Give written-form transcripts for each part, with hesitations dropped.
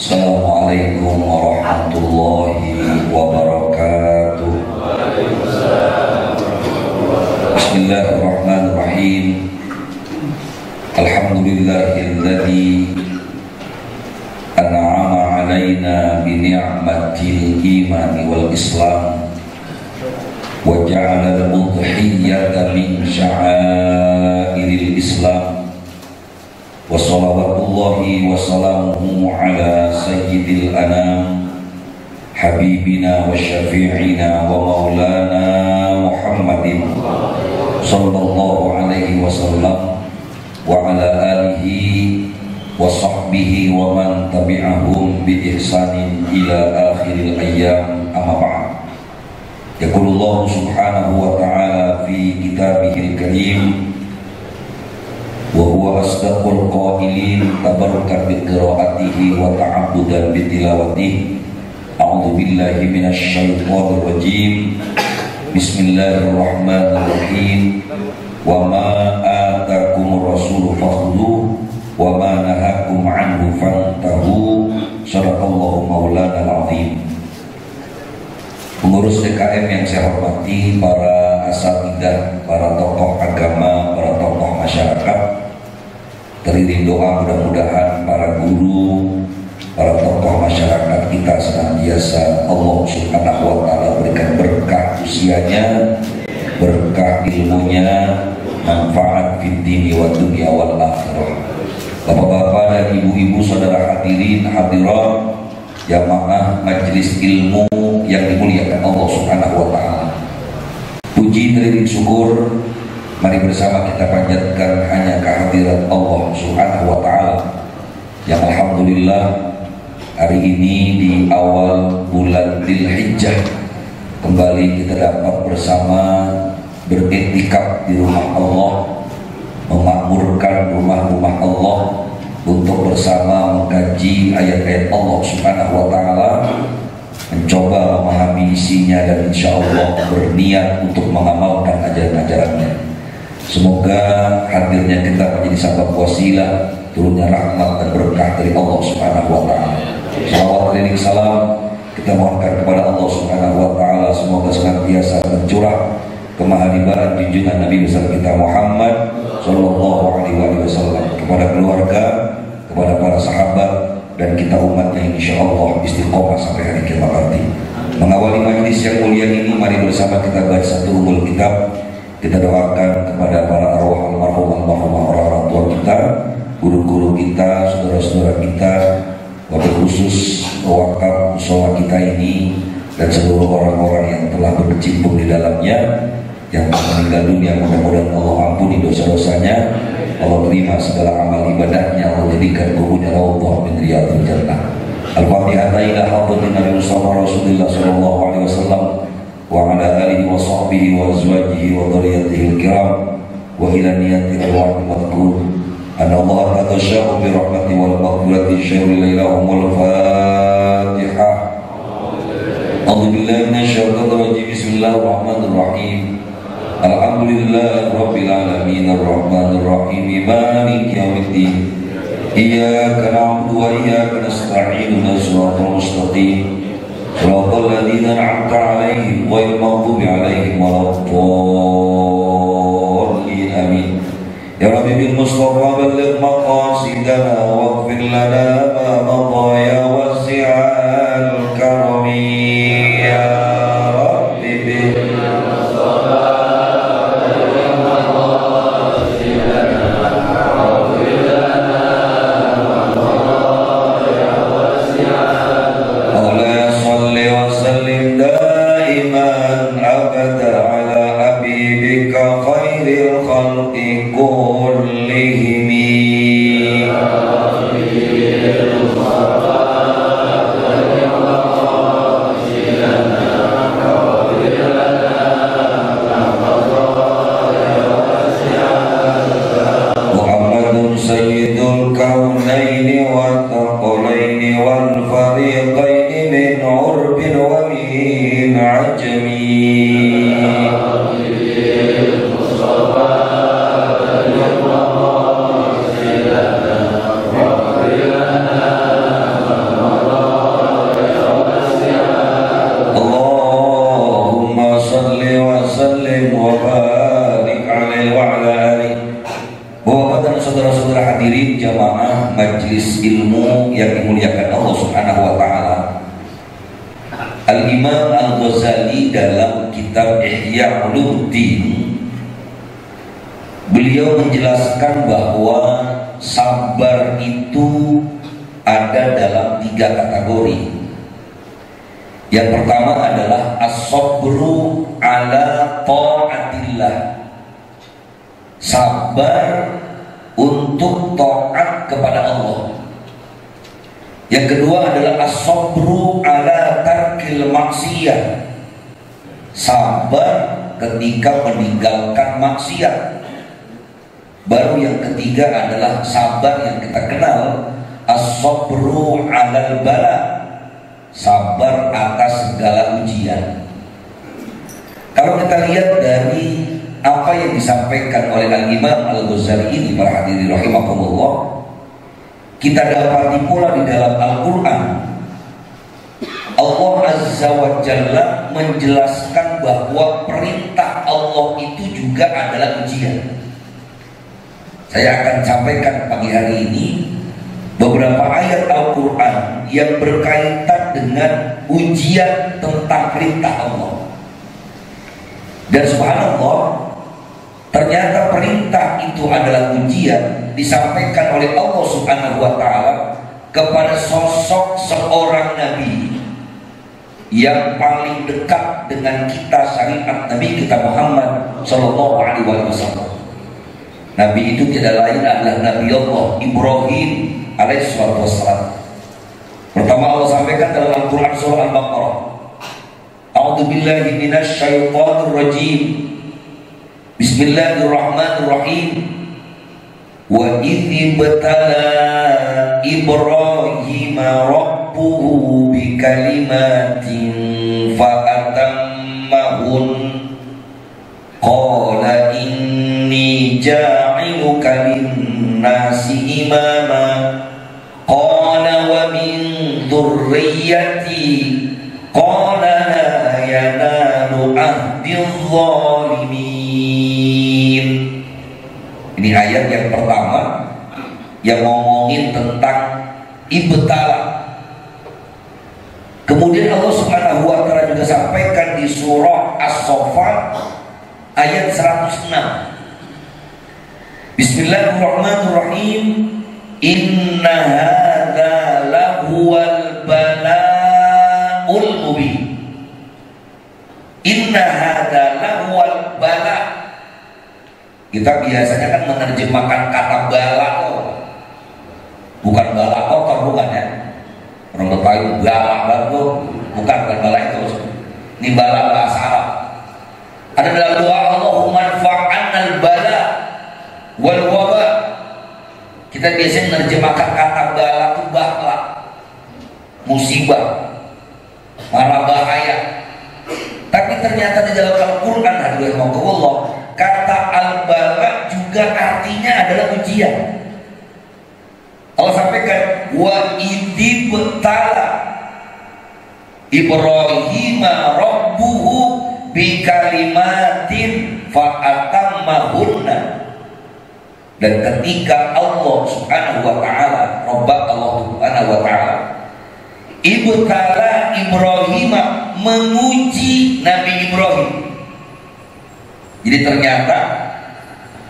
Assalamualaikum warahmatullahi wabarakatuh. Bismillahirrahmanirrahim. Alhamdulillahilladzi an'ama alaina bi ni'matil imani wal islam wa ja'ala al-udhiyyata min sya'airil islam. Wa salawatullahi wa salamuhu ala sayyidil anam habibina wa syafi'ina wa maulana Muhammadin sallallahu alaihi wasallam wa ala alihi wa sahbihi wa man tabi'ahum bi ihsanin ila akhiril ayyam, amma ba'd. Yaqulullahu subhanahu wa ta'ala fi kitabihil karim wa huwa asdaqul qailin tabarrukan bi qiraatihi wa ta'abbudan bi tilawatihi. A'udzu billahi minasy syaithanir rajim. Bismillahirrahmanirrahim. Wa ma atakumur rasulu fakhudhuhu wa ma nahakum anhu fantahu. Shadaqallahu maulana al-azim. Pengurus DKM yang saya hormati, para asatidzah, para tokoh agama, para tokoh masyarakat, teriring doa mudah-mudahan para guru, para tokoh masyarakat kita senantiasa Allah subhanahu wa ta'ala berikan berkah usianya, berkah ilmunya, manfaat fid dini wa dunya wal akhirah. Bapak-bapak dan ibu-ibu, saudara hadirin hadirat jamaah majelis ilmu yang dimuliakan Allah subhanahu wa ta'ala, puji teriring syukur mari bersama kita panjatkan hanya kehadirat Allah subhanahu wa ta'ala yang alhamdulillah hari ini di awal bulan Dzulhijjah kembali kita dapat bersama beriktikaf di rumah Allah, memakmurkan rumah-rumah Allah untuk bersama mengkaji ayat-ayat Allah subhanahu wa ta'ala, mencoba memahami isinya dan insya Allah berniat untuk mengamalkan ajaran-ajarannya. Semoga hadirnya kita menjadi sabab wasilah turunnya rahmat dan berkah dari Allah subhanahu wa ta'ala. Salawat dan salam kita mohonkan kepada Allah subhanahu wa ta'ala, semoga senantiasa mencurah kemahalibaran junjungan Nabi besar kita Muhammad sallallahu alaihi wasallam kepada keluarga, kepada para sahabat, dan kita umatnya insya Allah istiqomah sampai hari kiamat nanti. Mengawali majlis yang mulia ini, mari bersama kita baca Umul Kitab. Kita doakan kepada para arwah almarhum orang-orang tua kita, guru-guru kita, saudara-saudara kita, wabil khusus wakaf musola kita ini, dan seluruh orang-orang yang telah berkecimpung di dalamnya, yang meninggal dunia, mudah-mudahan Allah ampuni dosa-dosanya, Allah terima segala amal ibadahnya, Allah jadikan kuburnya raudhah min riyadhil jannah. Al-Fatihah ila hadratin Nabi Rasulullah sallallahu alaihi wasallam wa ala alihi wa sahbihi wa azwajihi wa dhurriyyatihi al-kiram wa ila niyati arwah al-madhkur anna Allah tatasyahu bi rahmati wal maghfirati syai'il lailahumul Fatihah. A'udzu billahi minasy syaithanir rajim. Bismillahirrahmanirrahim. Alhamdulillahi rabbil alamin arrahmanir rahim maliki yaumiddin. Iyyaka na'budu wa iyyaka nasta'in ihdinas siratal mustaqim siratal ladzina an'amta 'alaihim ghairil maghdubi 'alaihim waladdallin. Amin. Ya Rabbi bil Mustafa balligh maqasidana waghfir lana ma madha ya wasi'al karami ya Rabbi bil Mustafa tamu yang dimuliakan Allah Subhanahu wa taala, Al-Imam Al-Ghazali dalam kitab Ihya Ulumuddin, beliau menjelaskan bahwa sabar itu ada dalam 3 kategori. Yang pertama adalah as-sabru ala ta'atillah, sabar untuk taat kepada Allah. Yang kedua adalah as-sabru ala tarkil maksiyah, sabar ketika meninggalkan maksiat. Baru yang ketiga adalah sabar yang kita kenal, as-sabru alal bala, sabar atas segala ujian. Kalau kita lihat dari apa yang disampaikan oleh Al-Imam Al-Ghazali ini, para hadirin rahimakumullah, kita dapati pula di dalam Al-Quran Allah Azza wa Jalla menjelaskan bahwa perintah Allah itu juga adalah ujian. Saya akan sampaikan pagi hari ini beberapa ayat Al-Quran yang berkaitan dengan ujian tentang perintah Allah. Dan subhanallah, ternyata perintah itu adalah ujian disampaikan oleh Allah Subhanahu wa taala kepada sosok seorang nabi yang paling dekat dengan kita, syariat Nabi kita Muhammad sallallahu alaihi wasallam. Nabi itu tidak lain adalah Nabi Allah Ibrahim alaihissalatu wassalam. Pertama Allah sampaikan dalam Al-Quran surah Al-Baqarah, A'udzu billahi minasy syaithanir rajim. Bismillahirrahmanirrahim. Wa idh ibtala Ibrahim rabbuhu bikalimatin fa atammahun qala inni ja'iluka lin-nasi imama qala wa min dzurriyyati qala la yanalu ahdiz zalimin. Ini ayat yang pertama yang ngomongin tentang ibtala. Kemudian Allah Subhanahu wa taala juga sampaikan di surah As-Saffat ayat 106. Bismillahirrahmanirrahim. Inna hadza lahuwal bala'ul mubin. Inna hadza lahuwal bala'. Kita biasanya kan menerjemahkan kata bala, bukan bala kotor, bukan ya. Orang Betawi bala bagus, bukan bala itu. Ini bala bahasa Arab. Ada dalam doa Allahumma anfa'annal bala wal waba. Kita biasanya menerjemahkan kata bala itu bala, musibah, marah bahaya. Tapi ternyata di dalam Al-Quran Allah, kata al-bala juga artinya adalah ujian. Allah sampaikan wa idibtala Ibrahim rabbuhu bikalimatin fa atammahunna. Dan ketika Allah Subhanahu wa taala, Rabb Allah Subhanahu wa taala, ibtala Ibrahim, menguji Nabi Ibrahim. Jadi ternyata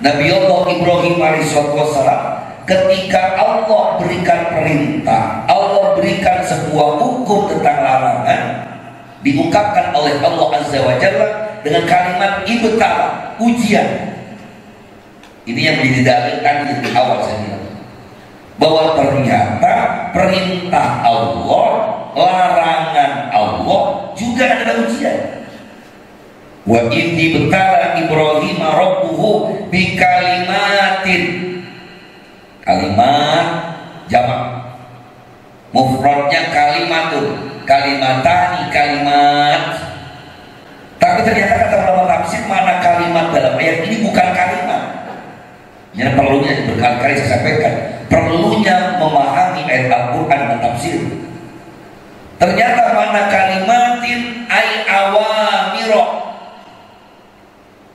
Nabi Allah Ibrahim alaihissalam, ketika Allah berikan perintah, Allah berikan sebuah hukum tentang larangan, diungkapkan oleh Allah Azza wa Jalla dengan kalimat ibtala, ujian. Ini yang menjadi dalil kan di awal saya bilang, bahwa ternyata perintah Allah, larangan Allah juga adalah ujian. Wa idh ibtala Ibrahim rabbuhu bikalimatin, kalimat jamak, mufradnya kalimatun, kalimatani, kalimat. Tapi ternyata kata ulama tafsir, mana kalimat dalam ayat ini bukan kalimat. Yang perlunya berkali-kali saya sampaikan, perlunya memahami ayat Al-Quran dan tafsir. Ternyata mana kalimatin ay awamiro.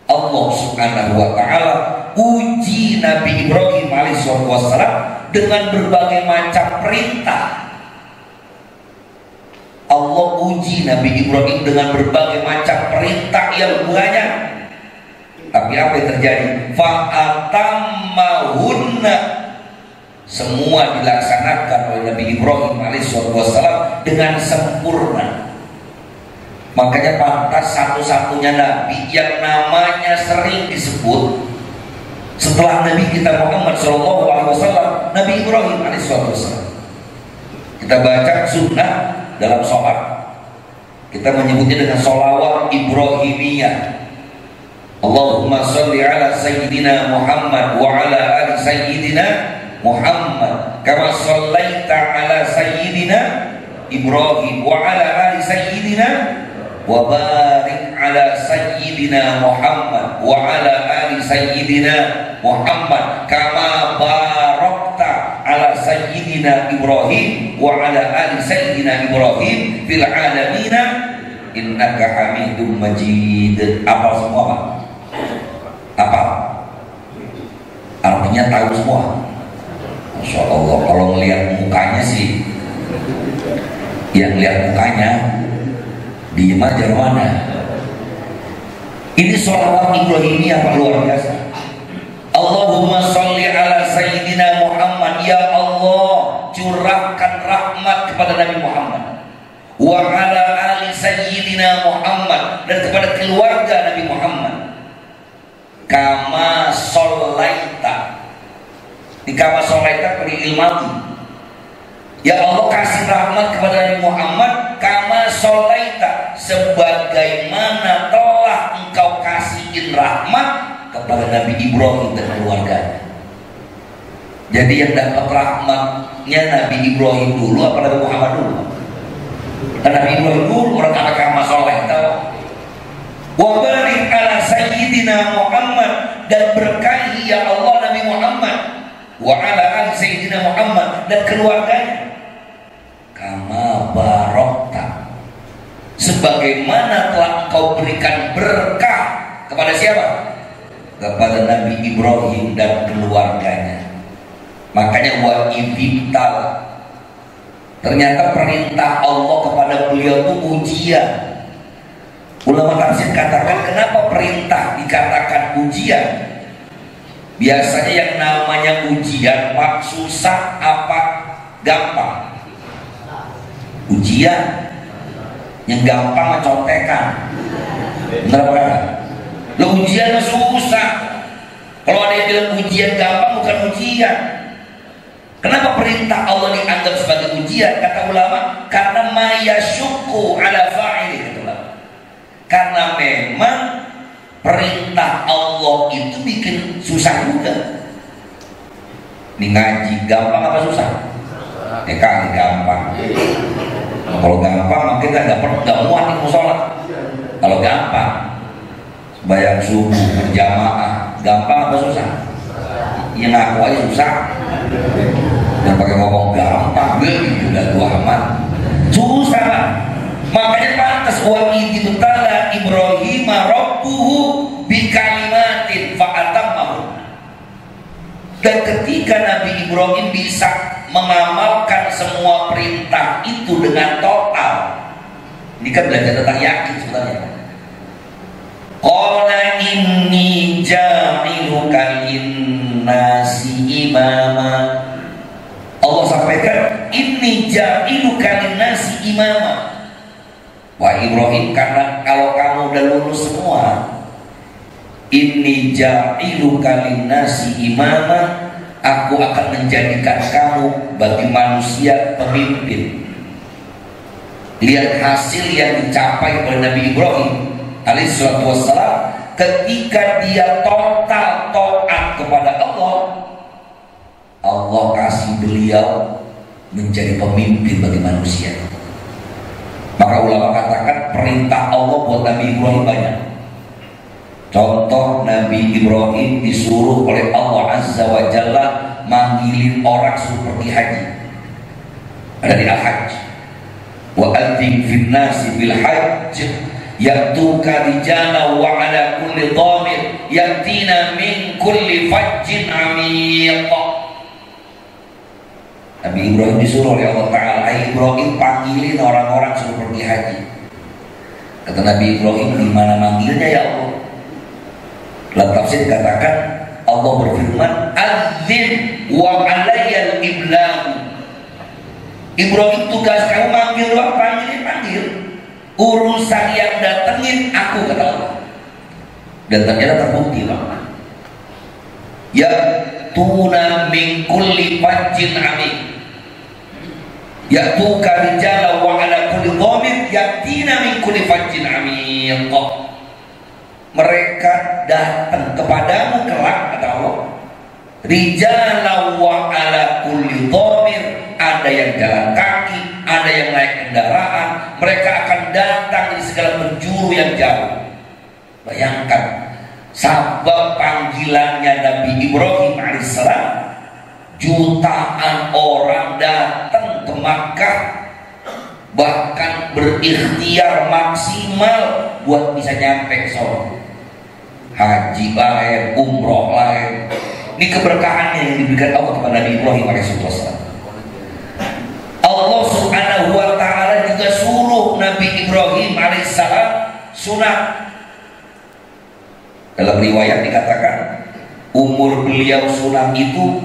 Allah Subhanahu wa taala uji Nabi Ibrahim alaihissalam dengan berbagai macam perintah. Allah uji Nabi Ibrahim dengan berbagai macam perintah yang banyak. Tapi apa yang terjadi? Fa'atammahunna, semua dilaksanakan oleh Nabi Ibrahim alaihissalam dengan sempurna. Makanya pantas satu-satunya Nabi yang namanya sering disebut setelah Nabi kita Muhammad SAW, Nabi Ibrahim alaihissalam. Kita baca sunnah dalam sholat, kita menyebutnya dengan sholawat Ibrahimiyah. Allahumma sholli ala sayyidina Muhammad wa ala ali sayyidina Muhammad kama shollaita ala sayyidina Ibrahim wa ala ali sayyidina wa barik ala sayyidina Muhammad wa ala ali sayyidina Muhammad kama barakta ala sayyidina Ibrahim wa ala ali sayyidina Ibrahim fil alamina innaka hamidum majid. Apa semua Pak? Apa? Artinya tahu semua. Masya Allah, kalau melihat mukanya sih, yang lihat mukanya diem aja mana. Ini sholawat Ibrahimiyah Pak, luar biasa. Allahumma sholli ala sayyidina Muhammad, ya Allah curahkan rahmat kepada Nabi Muhammad, wa ala ali sayyidina Muhammad, dan kepada keluarga Nabi Muhammad, kama sholaita. Di kama sholaita beri ilmati, ya Allah kasih rahmat kepada Nabi Muhammad kama sholaita, sebagaimana telah engkau kasihin rahmat kepada Nabi Ibrahim dan keluarganya. Jadi yang dapat rahmatnya Nabi Ibrahim dulu apa Nabi Muhammad dulu? Nabi Ibrahim dulu, orang kata kama sholaita. Wa barik ala sayyidina Muhammad, dan berkahi ya Allah Nabi Muhammad, wa ala ali sayyidina Muhammad, dan keluarganya, kama barokta, sebagaimana telah engkau berikan berkah kepada siapa? Kepada Nabi Ibrahim dan keluarganya. Makanya wa ibtal, ternyata perintah Allah kepada beliau itu ujian. Ulama tafsir katakan, kenapa perintah dikatakan ujian? Biasanya yang namanya ujian Pak, susah apa gampang? Ujian. Yang gampang mencontekan. Benar apa kata? Lo ujian susah. Kalau ada yang bilang ujian gampang, bukan ujian. Kenapa perintah Allah dianggap sebagai ujian? Kata ulama, karena mayasyuku ala fa'ili. Karena memang perintah Allah itu bikin susah juga. Ini ngaji gampang apa susah? Kali gampang. Kalau gampang kita nggak muat nih musola. Kalau gampang, bayar subuh berjamaah, gampang apa susah? Yang ngaku aja susah. Dan pakai ngomong gampang, udah dua amat. Susah lah. Makanya pantas wa idibtala Ibrahim rabbuhu bikalimatin fa'atammahu. Dan ketika Nabi Ibrahim bisa mengamalkan semua perintah itu dengan total, ini kan belajar tentang yakin sebenarnya. Qala inni ja'iluka linnasi imama. Allah sampaikan inni ja'iluka linnasi imama. Wah Ibrahim, karena kalau kamu udah lulus semua, inni ja'iluka linnasi imama, aku akan menjadikan kamu bagi manusia pemimpin. Lihat hasil yang dicapai oleh Nabi Ibrahim alaihissalam ketika dia total taat kepada Allah. Allah kasih beliau menjadi pemimpin bagi manusia. Maka ulama katakan perintah Allah buat Nabi Ibrahim banyak. Contoh, Nabi Ibrahim disuruh oleh Allah Azza wa Jalla manggilin orang suruh pergi haji. Ada di Al-Hajj. Wa adzim fin nasi bil hajj yatuka rijala wa ala kulli dhamir yatina min kulli fajjin amiq. Nabi Ibrahim disuruh oleh Allah Ta'ala, "Hai Ibrahim, panggilin orang-orang suruh pergi haji." Kata Nabi Ibrahim, "Di mana manggilnya ya Allah?" Dalam tafsir dikatakan Allah berfirman, "Adzin wa alayyal iblag." Ibrahim, tugas kamu manggil doang, panggil. Urusan yang datengin aku, kata Allah. Dan ternyata terbukti lah. Ya tuna min kulli fajjin amik. Ya tuka rijala wa ala kulli dhamir yatina min kulli fajjin amik. Mereka datang kepadamu kelak, kata Allah. Rijala wa ala kulli dhamir, ada yang jalan kaki, ada yang naik kendaraan. Mereka akan datang di segala penjuru yang jauh. Bayangkan sabab panggilannya Nabi Ibrahim alaihissalam, jutaan orang datang ke Makkah, bahkan berikhtiar maksimal buat bisa nyampe ke sono. Haji lain, umroh lain. Ini keberkahannya yang diberikan Allah kepada Nabi Ibrahim alaihissalam. Allah subhanahu wa ta'ala juga suruh Nabi Ibrahim alaihissalam sunat. Dalam riwayat dikatakan umur beliau sunat itu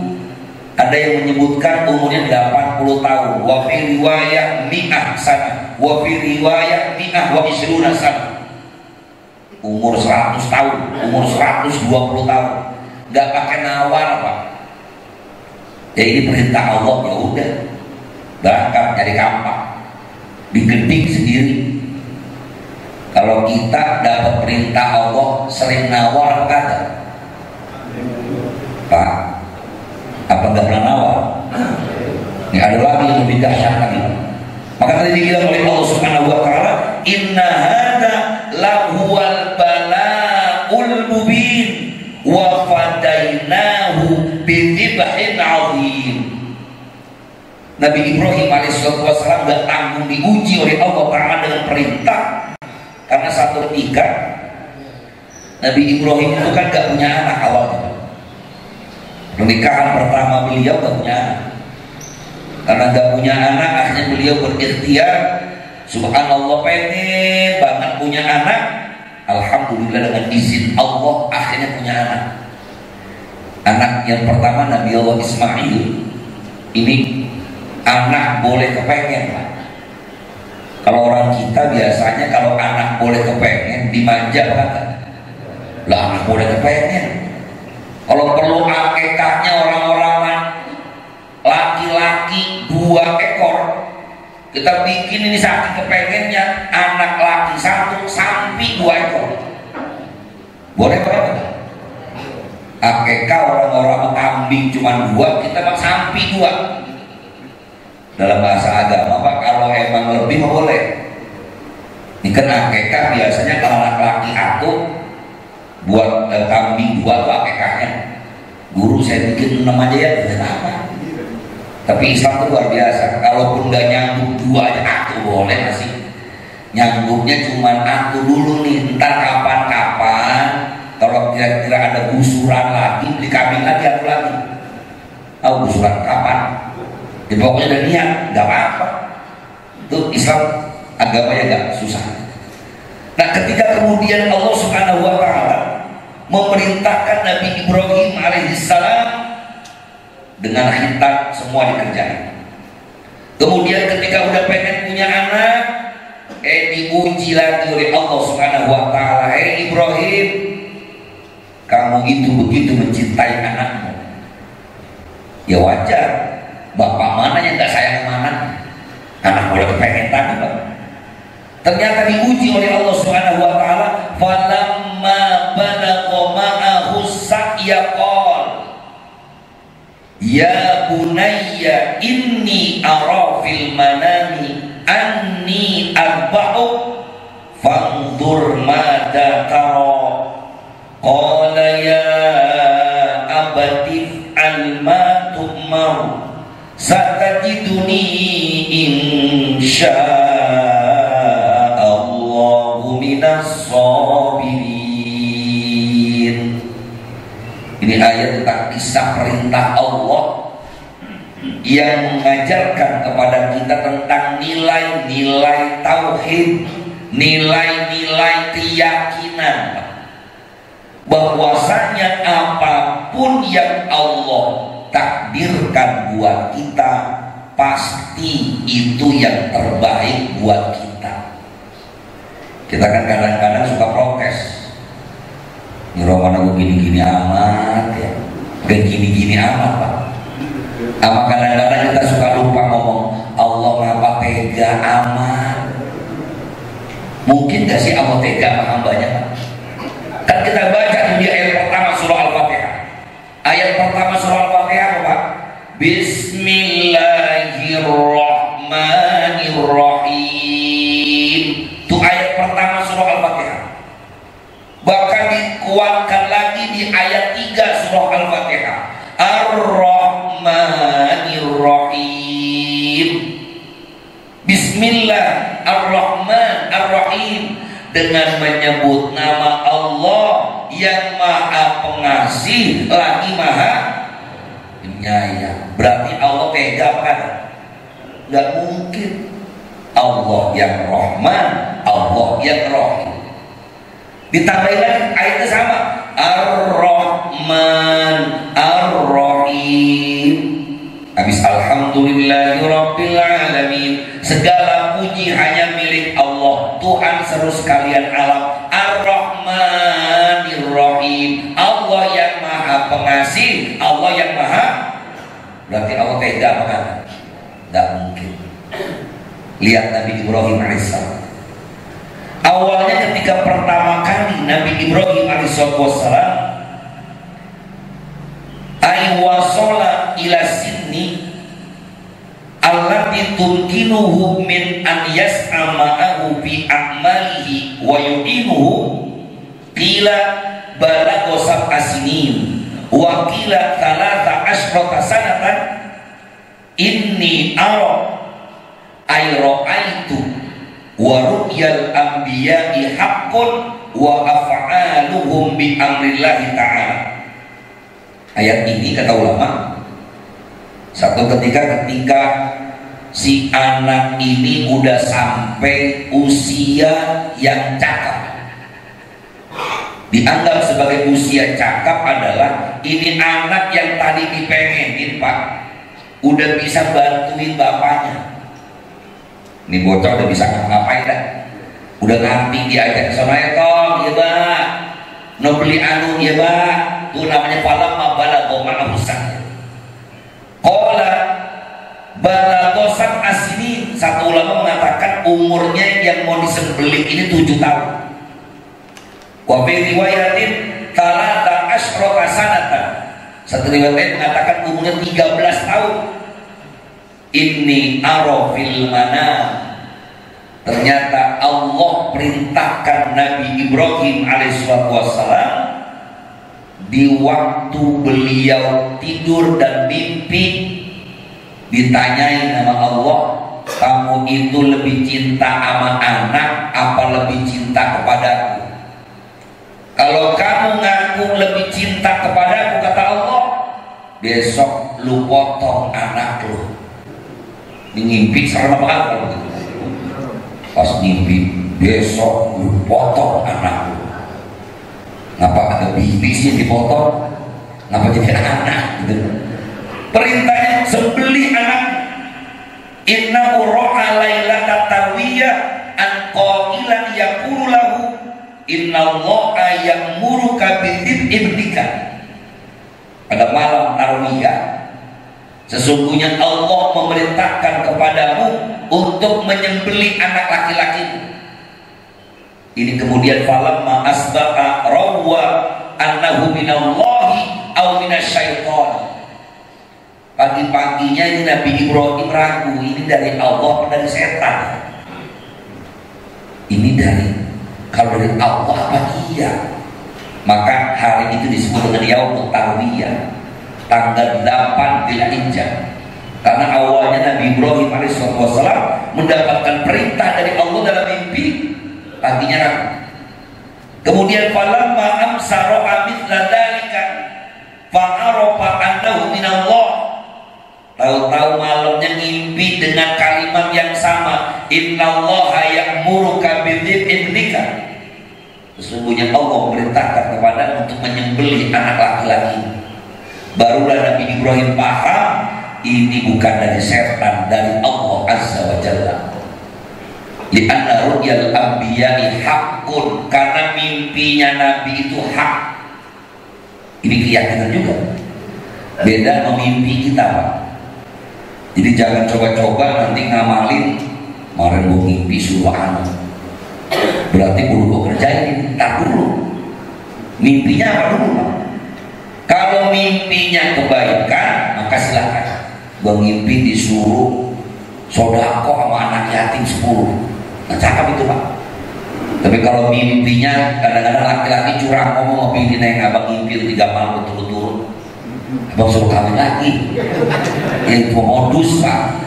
ada yang menyebutkan umurnya 80 tahun. Wa fi riwayat mi'ah sana, wa fi riwayat mi'ah wa isruna sana. Umur 100 tahun, umur 120 tahun. Gak pakai nawar, Pak. Ya ini perintah Allah, ya udah. Berangkat nyari kampak, digedik sendiri. Kalau kita dapat perintah Allah sering nawar kata, Pak, apa nggak pernah nawar? Ini ada lagi yang lebih dahsyat lagi. Maka tadi dibilang oleh Allah Subhanahu Wa Taala, Inna hada lahuwal bala'ul mubin wa fadainahu bidzibhin azim. Nabi Ibrahim alaihissalam gak tanggung diuji oleh Allah Ta'ala dengan perintah. Karena satu ketika Nabi Ibrahim itu kan gak punya anak awalnya. Pernikahan pertama beliau gak punya anak. Karena gak punya anak, akhirnya beliau berikhtiar. Subhanallah, pengen banget punya anak. Alhamdulillah dengan izin Allah akhirnya punya anak. Anak yang pertama Nabi Allah Ismail. Ini anak boleh kepengen, Pak. Kalau orang kita biasanya kalau anak boleh kepengen dimanja, kan? Lah anak boleh kepengen. Kalau perlu akikahnya orang-orang laki-laki 2 ekor, kita bikin ini saking kepengennya anak laki 1 sampai 2 ekor. Boleh apa? Akikah orang-orang kambing cuma 2, kita mah sampai 2. Dalam bahasa agama, Pak, kalau emang lebih boleh. Ini kan akikah biasanya kalau laki-laki atuh buat kambing 2 tuh akikahnya. Guru saya bikin 6 aja ya, kenapa? Tapi Islam itu luar biasa. Kalaupun nggak nyambung 2 aja atuh boleh masih. Nyambungnya cuma atuh dulu nih. Ntar kapan-kapan kalau kira-kira ada gusuran lagi, beli kambing lagi atuh lagi. Tahu gusuran kapan? Ya, pokoknya udah niat, gak apa-apa. Itu Islam agamanya gak susah. Nah, ketika kemudian Allah Subhanahu Wa Taala memerintahkan Nabi Ibrahim alaihissalam dengan khitbah semua dikerjain. Kemudian ketika udah pengen punya anak, diuji lagi oleh Allah Subhanahu Wa Taala. Ibrahim, kamu itu begitu mencintai anakmu. Ya wajar. Bapak mana yang gak sayang mana? Anak boleh kepengen tadi, Pak. Ternyata diuji oleh Allah Subhanahu Wa Taala. Falamma balagha ma'ahu sa'ya qala ya bunayya inni ara fil manami anni arba'u fanzur madza tara qala ya abati al ma tu'mar satajiduni insya'allahu minas sabirin. Ini ayat tentang kisah perintah Allah yang mengajarkan kepada kita tentang nilai-nilai tauhid, nilai-nilai keyakinan bahwasanya apapun yang Allah takdirkan buat kita pasti itu yang terbaik buat kita. Kita kan kadang-kadang suka protes, ini Ramadan gue gini-gini amat ya, gak gini-gini amat Pak. Apa kadang-kadang kita suka lupa ngomong Allah ngapa tega amat. Mungkin gak sih Allah tega sama hambanya Pak? Kan kita baca di ayat pertama surah Al-Fatihah. Ayat pertama surah Al-Fatihah apa Pak? Bismillahirrahmanirrahim. Itu ayat pertama surah Al-Fatihah. Bahkan dikuatkan lagi di ayat 3 surah Al-Fatihah. Ar-Rahmanir-Rahim. Bismillah Ar-Rahman Ar-Rahim, dengan menyebut nama Allah yang Maha Pengasih lagi Maha Penyayang. Berarti Allah tega kan? Gak mungkin. Allah yang Rahman, Allah yang Rahim. Ditambahin lagi ayatnya sama, Ar-Rahman Ar-Rahim. Habis alhamdulillahirabbil alamin, segala puji hanya milik Allah, Tuhan seluruh sekalian alam. Ar-Rahmanir-Rahim, Allah yang Maha Pengasih, Allah yang Maha. Berarti Allah tega kan? Tidak mungkin. Lihat Nabi Ibrahim alaihissalam. Awalnya ketika pertama kali Nabi Ibrahim alaihissalam aywasola ila sinni allati tunkinuhu min an yas'ama'ahu bi a'malihi wa yu'inuhu, qila balagha sab'a sinin wa qila thalatha ashrata sanatan inni ara ay ra'aitu wa ru'yal anbiya'i haqqun wa af'aluhum bi amrillahi ta'ala. Ayat ini kata ulama, satu ketika si anak ini udah sampai usia yang cakap. Dianggap sebagai usia cakap adalah ini anak yang tadi dipengenin Pak, udah bisa bantuin bapaknya. Ini bocah udah bisa ngapain dah, udah ngerti diajak Assalamualaikum ya Pak, no beli anu ya Pak. Itu namanya falamma balagha ma'ahusan. Qala balagha sab'a sinin. Satu ulama mengatakan umurnya yang mau disembelih ini 7 tahun. Wa fi riwayatin talata asyrata sanatan. Satu riwayat mengatakan umurnya 13 tahun. Inni ara fil manam. Ternyata Allah perintahkan Nabi Ibrahim alaihissalam di waktu beliau tidur dan mimpi, ditanyain sama Allah, kamu itu lebih cinta sama anak apa lebih cinta kepadaku? Kalau kamu ngaku lebih cinta kepadaku, kata Allah, besok lu potong anak lu. Ini ngimpi serem banget kalau gitu. Pas ngimpi, besok lu potong anak lu. Ngapa ada bibi sih yang dipotong? Ngapa jadi anak gitu? Perintahnya sembelih anak. Inna ra'a lailata tarwiyah an qailan yaqulu lahu innallaha ya'muruka bidzibhika. Pada malam tarwiyah, sesungguhnya Allah memerintahkan kepadamu untuk menyembelih anak laki-laki. Ini kemudian falamma asbaqa rawwa annahu minallahi aw minasyaiton. Pagi-paginya ini Nabi Ibrahim ragu, ini dari Allah atau dari setan? Ini dari, kalau dari Allah apa iya? Maka hari itu disebut dengan Yaumut Tarwiyah, tanggal 8 Dzulhijjah. Karena awalnya Nabi Ibrahim alaihissalam mendapatkan perintah dari Allah dalam mimpi, paginya ragu. Kemudian falamma amsara mithla dzalika fa'arafa annahu minallah. Tahu-tahu mimpi dengan kalimat yang sama, innallaha ya'muruka bidzikra. Sesungguhnya Allah memerintahkan kepada untuk menyembelih anak laki-laki. Barulah Nabi Ibrahim paham ini bukan dari setan, dari Allah Azza wa Jalla. Li'anna ru'yal anbiya'i haqqun, karena mimpinya Nabi itu hak. Ini keyakinan juga. Beda memimpi kita, Pak. Jadi jangan coba-coba nanti ngamalin, kemarin gue mimpi suruh anak, berarti perlu gue kerjain. Tak dulu. Mimpinya apa dulu, Pak? Kalau mimpinya kebaikan, maka silakan. Gue mimpi disuruh sodako sama anak yatim 10. Nah, cakep itu, Pak. Tapi kalau mimpinya kadang-kadang laki-laki curang ngomong sama bini, neng abang mimpi 3 malam berturut-turut, abang suruh kawin lagi. Itu modus, Pak.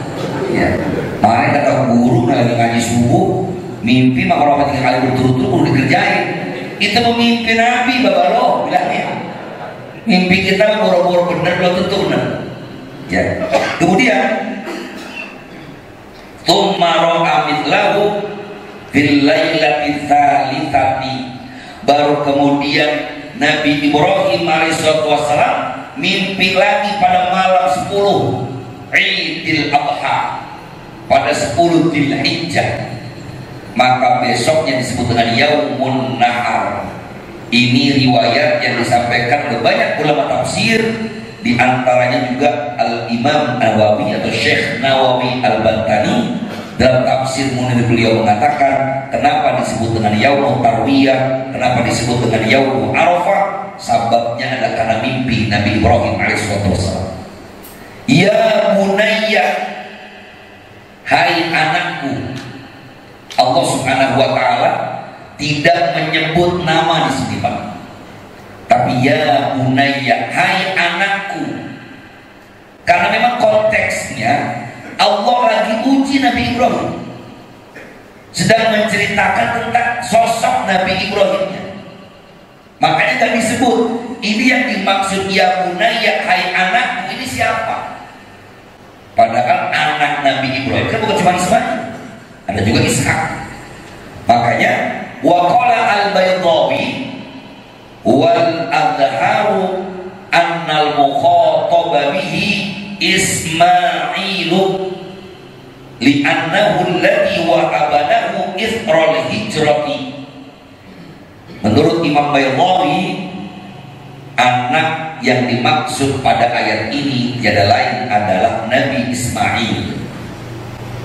Ya. Makanya kata guru lagi ngaji subuh, mimpi maka kalau 3 kali berturut-turut perlu dikerjain. Itu memimpi Nabi, Bapak lo bilangnya. Mimpi kita boro-boro benar, belum tentu benar. Ya. Kemudian tsumma ra'a mithlahu fil lailati tsalitsati, baru kemudian Nabi Ibrahim alaihissalam mimpi lagi pada malam 10 Idul Adha, pada 10 Dzulhijjah. Maka besoknya disebut dengan Yaumun Nahar. Ini riwayat yang disampaikan oleh banyak ulama tafsir, di antaranya juga Al-Imam Nawawi atau Syekh Nawawi Al-Bantani. Dalam tafsir Munir beliau mengatakan, kenapa disebut dengan Yaumut Tarwiyah, kenapa disebut dengan Yaumul Arafah? Sababnya adalah karena mimpi Nabi Ibrahim alaihissalam. Ya bunayya, hai anakku. Allah Subhanahu wa taala tidak menyebut nama di sini, Pak. Tapi ya bunayya, hai anakku. Karena memang konteksnya Allah lagi uji Nabi Ibrahim, sedang menceritakan tentang sosok Nabi Ibrahimnya. Makanya gak disebut. Ini yang dimaksud ya bunayya, hai anakku, ini siapa? Padahal anak Nabi Ibrahim kan bukan cuma Ismail, ada juga Ishak. Makanya waqala al-Baydawi wal adharu annal mukhataba bihi Ismailu li'annahu alladhi wa'abanahu ithral hijrati. Menurut Imam Baydawi, anak yang dimaksud pada ayat ini tiada lain adalah Nabi Ismail.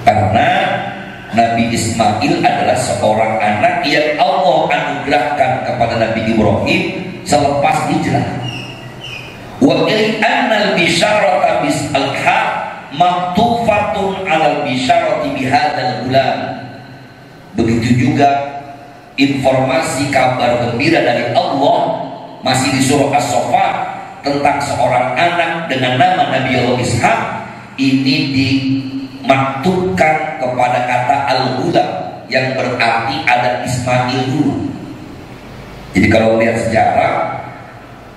Karena Nabi Ismail adalah seorang anak yang Allah anugerahkan kepada Nabi Ibrahim selepas hijrah. Wa annal bisyarata bis'al-haq maktufatun 'alal bisyarati bihadzal gulam. Begitu juga informasi kabar gembira dari Allah masih di surah As-Saffat tentang seorang anak dengan nama Nabi Allah Ishak, ini dimaktubkan kepada kata al-gulam yang berarti ada Ismail dulu. Jadi kalau lihat sejarah,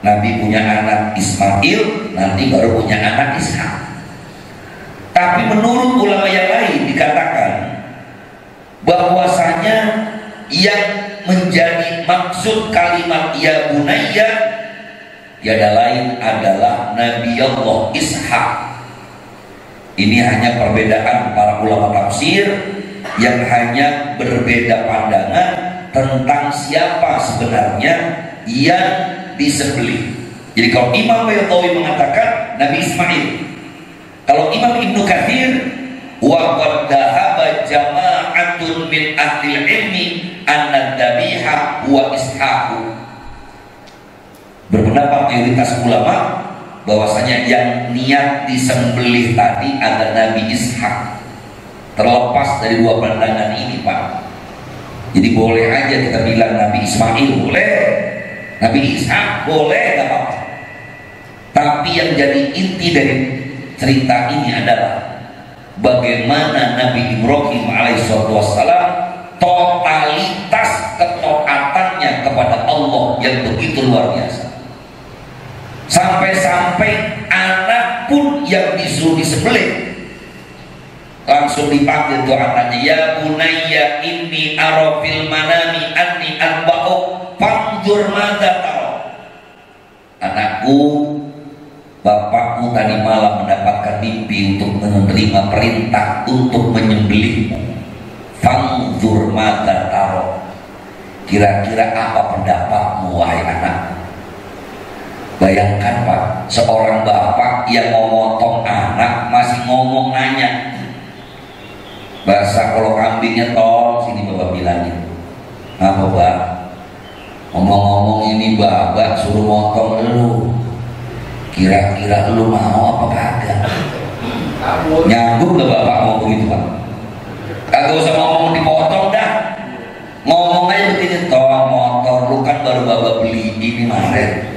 Nabi punya anak Ismail, nanti baru punya anak Ishak. Tapi menurut ulama yang lain dikatakan bahwasanya yang menjadi maksud kalimat ya bunayya tiada lain adalah Nabi Allah Ishak. Ini hanya perbedaan para ulama tafsir yang hanya berbeda pandangan tentang siapa sebenarnya yang disembelih. Jadi kalau Imam Baydawi mengatakan Nabi Ismail, kalau Imam Ibnu Katsir wa qad dhahaba jama'atun min ahli ilmi anna dhabiha huwa Ishaq. Berpendapat mayoritas ulama bahwasanya yang niat disembelih tadi adalah Nabi Ishak. Terlepas dari dua pandangan ini, Pak. Jadi boleh aja kita bilang Nabi Ismail boleh, Nabi Ishak boleh, gak apa-apa. Tapi yang jadi inti dari cerita ini adalah bagaimana Nabi Ibrahim alaihissalam totalitas ketaatannya kepada Allah yang begitu luar biasa. Sampai-sampai anak pun yang disuruh disembelih langsung dipanggil tuh anaknya, ya bunayya inni ara fil manami anni anba'uk fanzur madza tara. Anakku, bapakmu tadi malam mendapatkan mimpi untuk menerima perintah untuk menyembelihmu. Fanzur madza tara. Kira-kira apa pendapatmu wahai anak? Bayangkan Pak, seorang bapak yang mau motong anak masih ngomong nanya. Bahasa kalau kambingnya tol, sini bapak bilangin. Apa Pak? Ngomong-ngomong ini bapak suruh motong lu. Kira-kira lu mau apa kagak? Nyambung gak bapak mau begitu Pak? Kagak usah ngomong dipotong dah. Ngomong aja begini, toh motor lu kan baru bapak beli ini kemarin.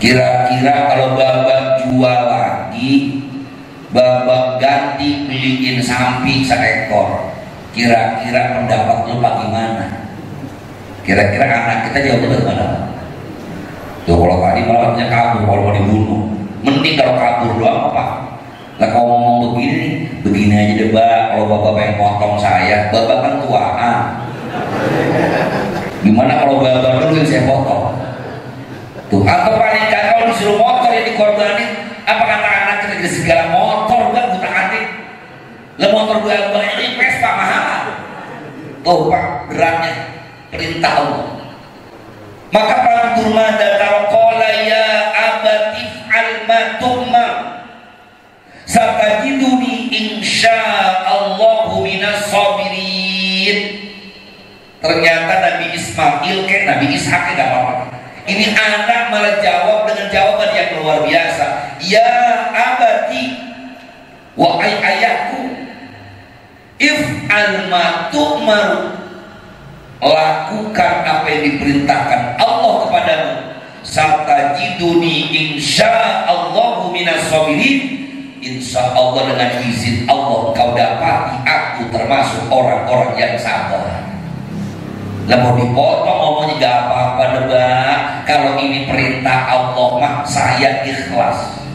Kira-kira kalau bapak jual lagi, bapak ganti beliin sapi seekor, kira-kira pendapat lu bagaimana? Kira-kira anak kita jawabnya bagaimana? Tuh kalau tadi malamnya kabur, kalau mau dibunuh, mending kalau kabur doang apa? Lah kalau ngomong begini aja deh Mbak, kalau bapak pengen potong saya, bapak kan tuaan. Gimana kalau bapak dulu yang saya potong? Tuh, atau paling gak kalau disuruh motor yang dikorbanin, apa kata anak kita segala motor kan buta adik. Lah motor gue banyak ini Vespa mahal. Tuh Pak, beratnya perintah Allah. Maka pantur madza qala ya abati fa'al ma tu'mar satajiduni insyaallahu minas sabirin. Ternyata Nabi Ismail Nabi Ishak gak apa-apa. Ini anak malah jawab dengan jawaban yang luar biasa. Ya abati, wahai ayahku, if'al ma tu'mar, lakukan apa yang diperintahkan Allah kepadamu. Satajiduni insyaallahu minas sabirin. Insya Allah dengan izin Allah kau dapati aku termasuk orang-orang yang sabar. Lah mau dipotong ngomongnya gak apa-apa debak. Kalau ini perintah Allah mah saya ikhlas.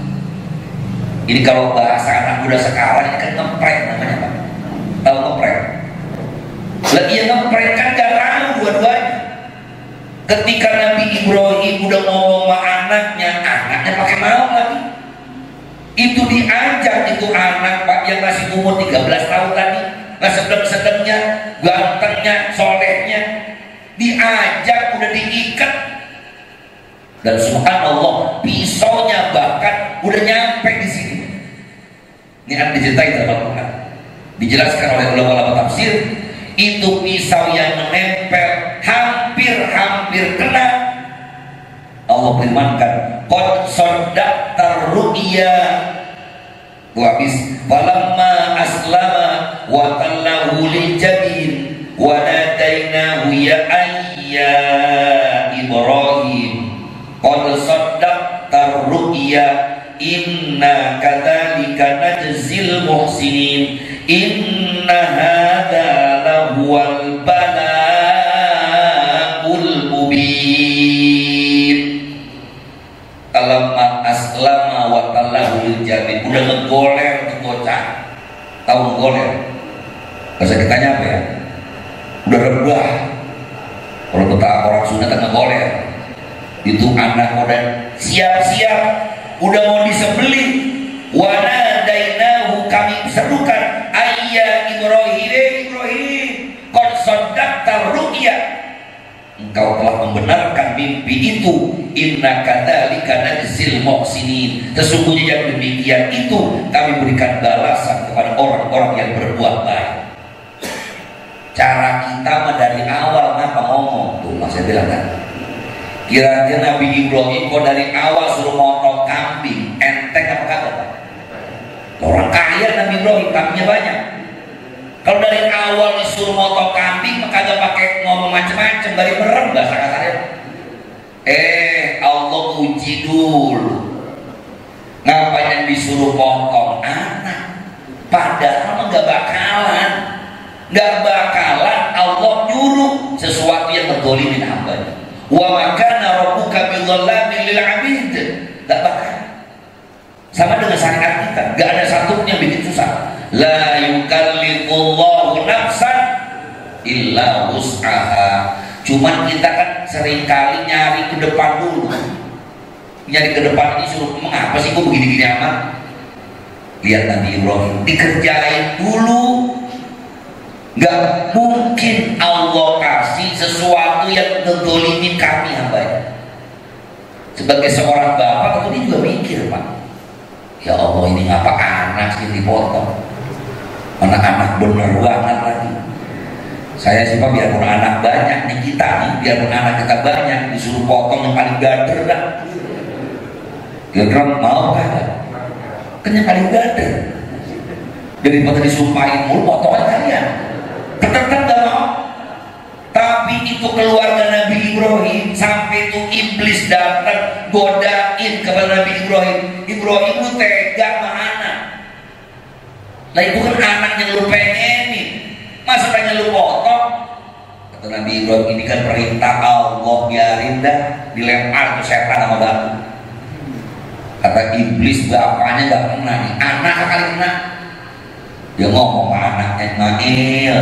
Ini kalau bahasa anak muda sekarang ini kan ngeprank namanya Pak. Tahu ngeprank? Lah iya ngeprank kan gak tahu dua-duanya. Ketika Nabi Ibrahim udah ngomong sama anaknya pakai mau lagi. Itu diajak itu anak Pak yang masih umur 13 tahun tadi. Nah sedang-sedangnya, gantengnya, solehnya, diajak udah diikat, dan subhanallah pisaunya bahkan udah nyampe di sini. Ini akan diceritain dalam Al-Quran, dijelaskan oleh ulama tafsir. Itu pisau yang menempel hampir kena. Allah firmankan, qad saddaqtar ru'ya. Gua habis falamma aslama wa tallahu lil jabin wa nadainahu ya ayya Ibrahim qad saddaqtar ru'ya inna kadzalika najzil muhsinin inna hadza lahuwal balaa'ul mubin. Falamma aslama wa tallahu lil jabin, udah ngegoler tuh bocah. Tahu ngegoler? Bahasa kitanya apa ya? Udah rebah. Kalau kita orang Sunda kan ngegoler. Itu anak udah siap-siap, udah mau disembelih. Wa nadainahu, kami serukan, ayya Ibrahim, qad saddaqta ru'ya, engkau telah membenarkan mimpi itu. Inna kadzalika najzil muhsinin, sesungguhnya yang demikian itu kami berikan balasan kepada orang-orang yang berbuat baik. Cara kita mah dari awal ngapa ngomong tuh, mas saya bilang kan, kira-kira Nabi Ibrahim kok dari awal suruh motong kambing enteng apa kagak? Orang kaya Nabi Ibrahim, kambingnya banyak. Kalau dari awal disuruh motong kambing maka gak pakai ngomong macam-macam, dari merem bahasa kasarnya. Allah uji dulu. Ngapain yang disuruh potong anak? Padahal gak bakalan Allah nyuruh sesuatu yang ngedolimin hambanya. Wa makana rabbuka bidzallamin lil 'abid. Gak bakal. Sama dengan syariat kita, gak ada satupun yang bikin susah. La yukallifullahu nafsan illa wus'aha. Cuman kita kan seringkali nyari ke depan dulu. Nyari ke depan ini suruh, mengapa sih kok begini-gini amat? Lihat Nabi Ibrahim, dikerjain dulu. Gak mungkin Allah kasih sesuatu yang ngedolimin kami hambanya. Sebagai seorang bapak, ini juga mikir, Pak. Ya Allah, ini ngapa anak sih dipotong? Anak-anak bener banget lagi. Saya sih Pak, biarpun anak banyak nih kita nih, biarpun anak kita banyak, disuruh potong yang paling gader kan? Kira-kira mau kan? Kan yang paling gader. Daripada disumpahin mulu, potong aja kalian. Tetap gak mau. Tapi itu keluarga Nabi Ibrahim, sampai itu iblis datang godain kepada Nabi Ibrahim. Ibrahim lu tega sama anak. Nah itu kan anak yang lu pengenin, masa pengen lu potong? Kata Nabi Ibrahim, ini kan perintah Allah, biarin dah, dilempar tuh setan sama batu. Kata iblis, bapaknya gak kena nih, anak kali kena. Dia ngomong ke anaknya, Ismail,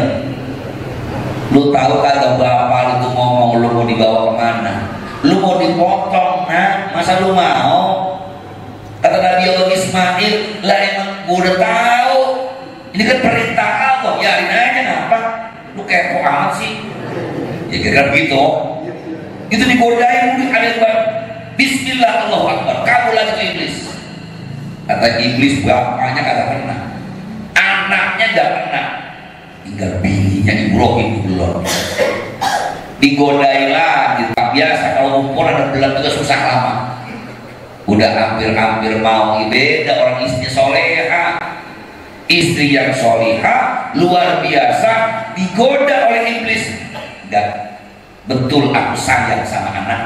lu tahu kagak bapak lu tuh ngomong lu mau dibawa kemana? Lu mau dipotong, nah masa lu mau? Kata Nabi Allah, Ismail, lah emang gua udah tahu, ini kan perintah Allah, biarin aja, kenapa? Lu kepo amat sih? Ya kira-kira begitu. Itu digodain, ada yang Bismillah, Allahu Akbar, kamu lagi tuh iblis. Kata iblis, bapaknya kagak kena, anaknya gak kena, tinggal bininya Ibrahim belum. Digodai lagi, tak biasa kalau ngumpul ada belang juga susah lama. Udah hampir-hampir mau, beda orang istrinya soleha, istri yang soleha luar biasa, digoda oleh iblis. Enggak, betul aku sayang sama anak.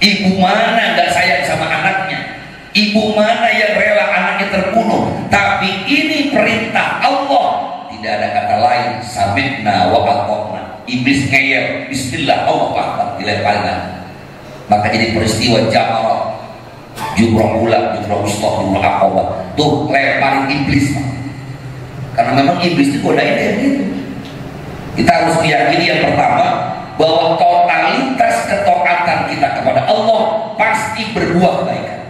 Ibu mana gak sayang sama anaknya? Ibu mana yang rela anaknya terbunuh? Tapi ini perintah Allah, tidak ada kata lain. Sami'na wa ata'na. Iblis ngeyel, Bismillah, Allah Akbar, dilemparin. Maka jadi peristiwa Jamarat, jumrah ula, jumrah wusta, jumrah aqabah. Tuh lemparin iblis, Pak. Karena memang iblis itu godain kayak gitu. Kita harus meyakini yang pertama, bahwa totalitas ketaatan kita kepada Allah pasti berbuah kebaikan.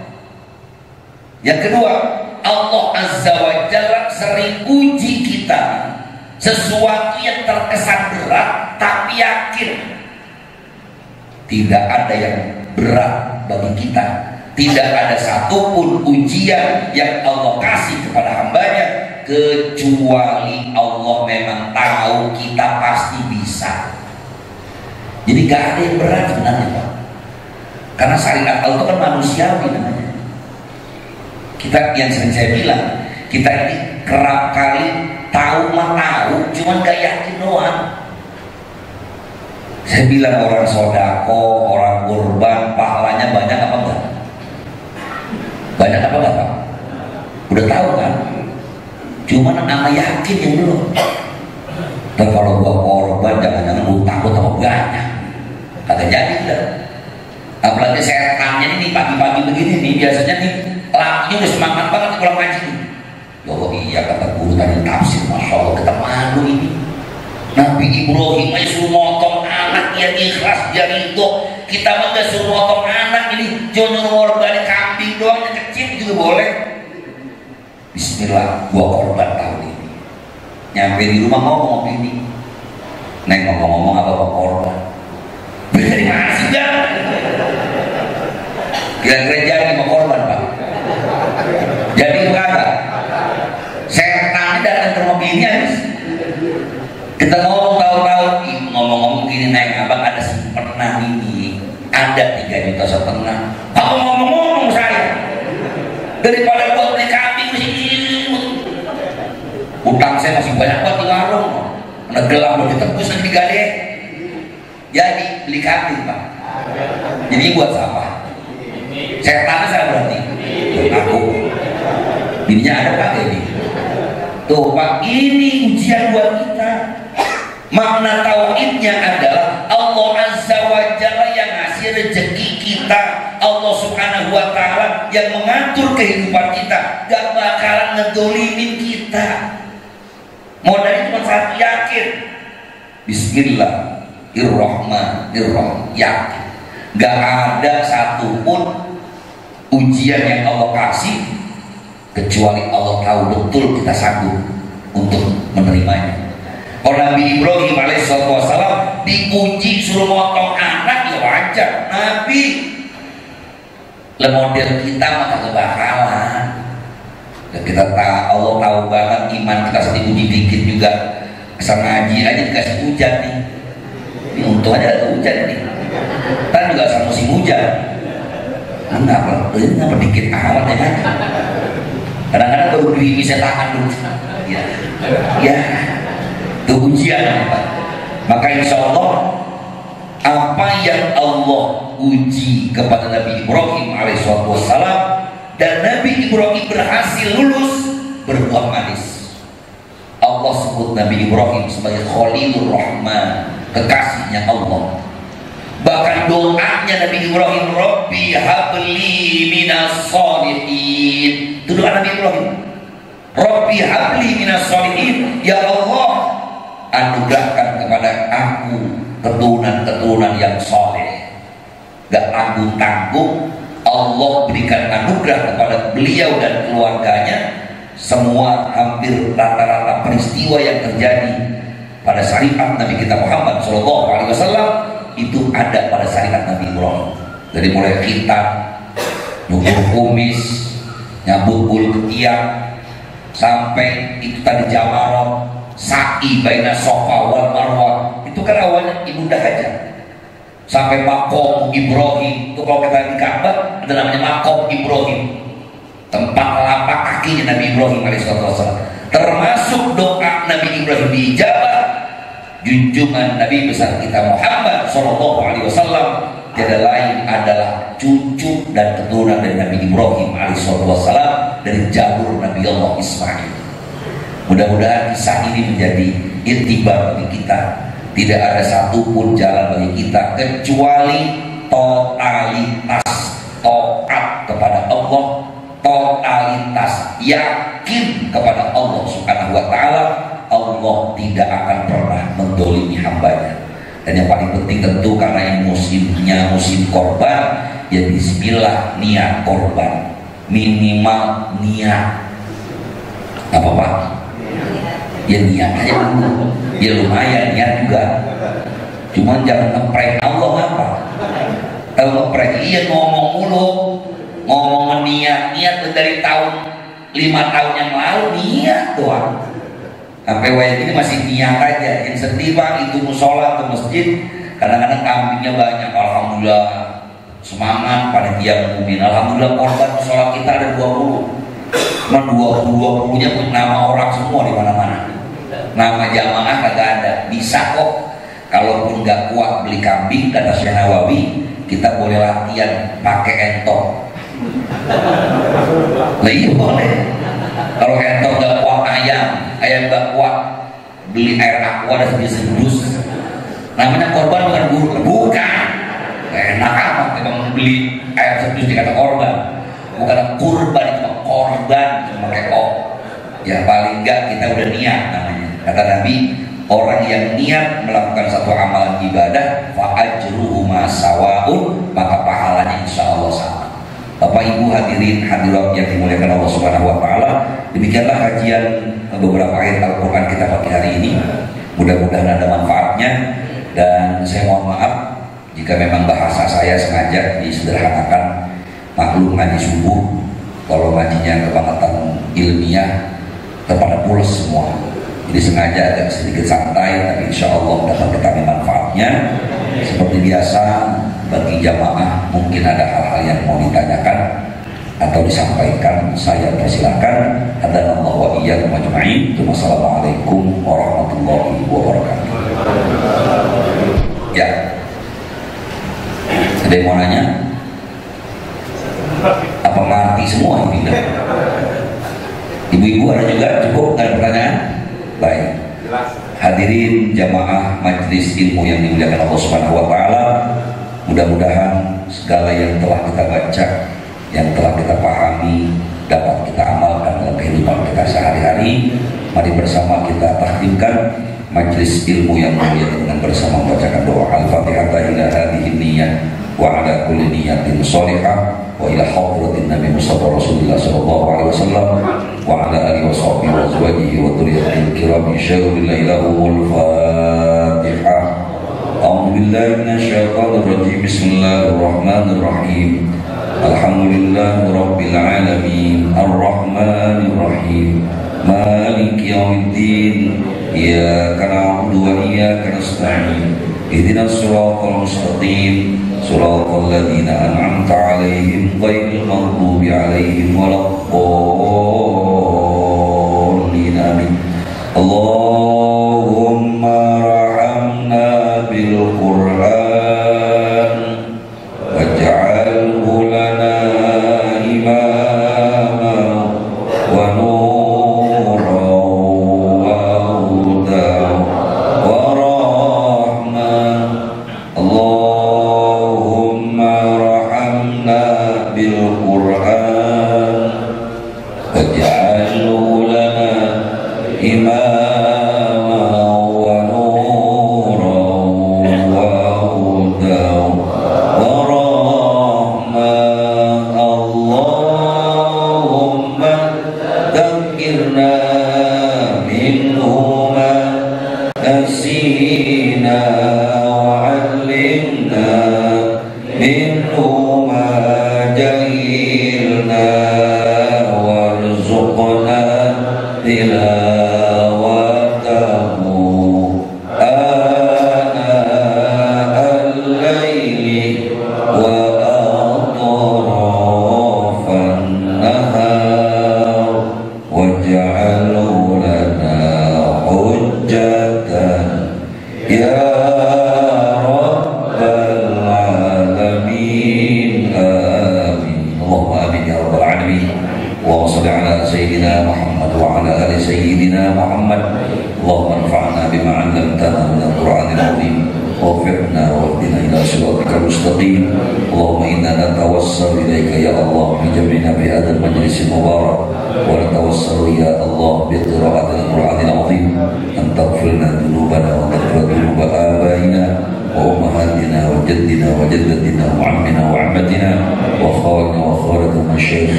Yang kedua, Allah Azza wa Jalla sering uji kita. Sesuatu yang terkesan berat, tapi yakin tidak ada yang berat bagi kita. Tidak ada satupun ujian yang Allah kasih kepada hambanya, kecuali Allah memang tahu kita pasti bisa. Jadi gak ada yang berat sebenarnya, Pak. Karena syariat Allah itu kan manusiawi namanya. Kita yang sering saya bilang, kita ini kerap kali tahu mah tahu, cuman gak yakin doang. Saya bilang orang sodako, orang kurban, pahalanya banyak apa enggak? Banyak apa enggak, Pak? Udah tahu kan? Cuman sama yakin yang belum. Dan kalau gua korban, jangan-jangan gua takut sama banyak. Kagak jadi udah. Apalagi setannya ini pagi-pagi begini nih, biasanya nih lakinya udah semangat banget pulang ngaji nih. Oh iya, kata guru tadi tafsir, Masya Allah, kita malu ini. Nabi Ibrahim aja suruh motong anak yang ikhlas jadi itu. Kita mah gak suruh motong anak ini, cuma ngorbanin kambing doang yang kecil juga boleh. Bismillah, gua korban tahun ini. Nyampe di rumah ngomong ini, Neng ngomong-ngomong apa korban? Dari mana sih gak? Kira-kira jadi mau korban, Pak? Jadi itu kagak? Setan datang ke rumah bini habis. Kita ngomong tahu-tahu, ngomong-ngomong gini, Neng, abang ada pernah ini, ada 3,5 juta. Kamu ngomong-ngomong saya, daripada gua beli kambing di sini, utang saya masih banyak buat di warung, karena gelap udah ditebus lagi digade. Jadi beli kambing, Pak. Jadi buat siapa? Setannya saya berarti. Aku. Bininya ada kagak ini? Tuh Pak, ini ujian buat kita. Makna tauhidnya adalah Allah Azza wa Jalla yang ngasih rezeki kita. Allah Subhanahu wa Ta'ala yang mengatur kehidupan kita, gak bakalan ngedolimin kita. Modalnya cuma satu, yakin. Bismillahirrahmanirrahim, yakin. Gak ada satupun ujian yang Allah kasih kecuali Allah tahu betul kita sanggup untuk menerimanya. Kalau Nabi Ibrahim alaihissalam diuji suruh motong anak, ya wajar. Nabi model kita maka kebakalan. Kita tahu, Allah tahu banget iman kita sedikit uji dikit juga. Asal ngaji aja dikasih hujan nih. Ini untung aja ada hujan nih. Kan juga asal musim hujan. Kenapa dikit amat ya kan? Kadang-kadang baru bisa tahan dulu. Ya, itu ujian. Maka insya Allah apa yang Allah uji kepada Nabi Ibrahim alaihissalam, dan Nabi Ibrahim berhasil lulus, berbuah manis. Allah sebut Nabi Ibrahim sebagai Khalilur Rahman, kekasihnya Allah. Bahkan doanya Nabi Ibrahim, Rabbi habli minas sholihin. Itu doa Nabi Ibrahim, Rabbi habli minas sholihin, ya Allah anugerahkan kepada aku keturunan-keturunan yang soleh. Gak tanggung-tanggung Allah berikan anugerah kepada beliau dan keluarganya. Semua hampir rata-rata peristiwa yang terjadi pada syariat Nabi kita Muhammad SAW itu ada pada syariat Nabi Ibrahim. Dari mulai khitan, nyukur kumis, nyabut bulu ketiak, sampai itu tadi jamarot, sa'i baina sofa wal marwah, itu kan awalnya ibadah aja. Sampai makom Ibrahim, itu kalau kita di Ka'bah ada namanya makom Ibrahim, tempat lapak kakinya Nabi Ibrahim alaihissalam. Termasuk doa Nabi Ibrahim dijabah, junjungan Nabi besar kita Muhammad SAW tiada lain adalah cucu dan keturunan dari Nabi Ibrahim alaihissalam dari jalur Nabi Allah Ismail. Mudah-mudahan kisah ini menjadi intibar bagi kita. Tidak ada satupun jalan bagi kita kecuali totalitas taat kepada Allah, totalitas yakin kepada Allah Subhanahu wa Ta'ala. Allah tidak akan pernah mendolimi hambanya. Dan yang paling penting tentu karena yang musimnya musim korban, ya bismillah niat korban, minimal niat apa Pak? Ya niat aja dulu, ya lumayan niat juga. Cuman jangan ngeprank Allah apa? Kalau ngeprank iya ngomong mulu, ngomong niat dari tahun 5 tahun yang lalu niat doang. Sampai wayang ini masih niat aja. Yang sedih Pak, itu musola atau masjid kadang-kadang kambingnya banyak. Alhamdulillah semangat panitia ngumumin, alhamdulillah korban musola kita ada 20. Cuma 20-nya pun nama orang semua di mana-mana. Nama jamaah kagak ada. Bisa kok. Kalaupun nggak kuat beli kambing, kata Syekh Nawawi, kita boleh latihan pakai entok. Lah iya boleh. Kalau entok nggak kuat ayam nggak kuat, beli air aqua dan sedus. Namanya korban bukan guru, bukan. Enak amat emang beli air sedus dikata korban. Bukan kurban, itu korban pakai o. Ya paling enggak kita udah niat namanya. Kata Nabi, orang yang niat melakukan satu amalan ibadah, fa ajruhu ma sawaun, maka pahalanya insyaallah sama. Bapak Ibu hadirin hadirat yang dimuliakan Allah Subhanahu wa Ta'ala, demikianlah kajian beberapa ayat Al-Quran kita pagi hari ini. Mudah-mudahan ada manfaatnya, dan saya mohon maaf jika memang bahasa saya sengaja disederhanakan. Maklum ngaji subuh, kalau ngajinya kebangetan ilmiah kepada pulas semua, jadi sengaja agak sedikit santai, tapi insya Allah dapat kita manfaatnya. Seperti biasa bagi jamaah mungkin ada hal-hal yang mau ditanyakan atau disampaikan, saya persilakan. Hadanallahu wa iyyakum ajma'in. Wassalamualaikum warahmatullahi wabarakatuh. Ya, ada yang mau nanya? Apa mati semua ini? Ibu-ibu ada juga? Cukup? Ada pertanyaan? Baik. Hadirin jamaah majelis ilmu yang dimuliakan Allah Subhanahu wa Ta'ala, mudah-mudahan segala yang telah kita baca, yang telah kita pahami, dapat kita amalkan dalam kehidupan kita sehari-hari. Mari bersama kita tahlilkan majlis ilmu yang mulia dengan bersama membacakan doa Al-Fatihah ila hadhihi niyyah wa ala kulli niyyatin shalihah wa ila hadratin Nabi Mustafa Rasulullah sallallahu alaihi wasallam wa ala alihi wa sahbihi wa azwajihi wa dhurriyyatihi kiram insyaallah ilahul Fatihah. A'udzu billahi minasyaitonir rajim. Bismillahirrahmanirrahim. Alhamdulillahi rabbil alamin arrahmanir rahim maliki yaumiddin iyyaka na'budu wa iyyaka nasta'in ihdinas siratal mustaqim siratal ladzina an'amta 'alaihim ghairil maghdubi 'alaihim waladdallin amin. Allahumma rahamna bil Qur'an waj'alhu lana imama wa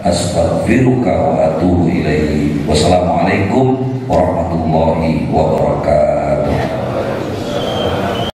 astaghfiruka wa atubu ilaihi. Wassalamualaikum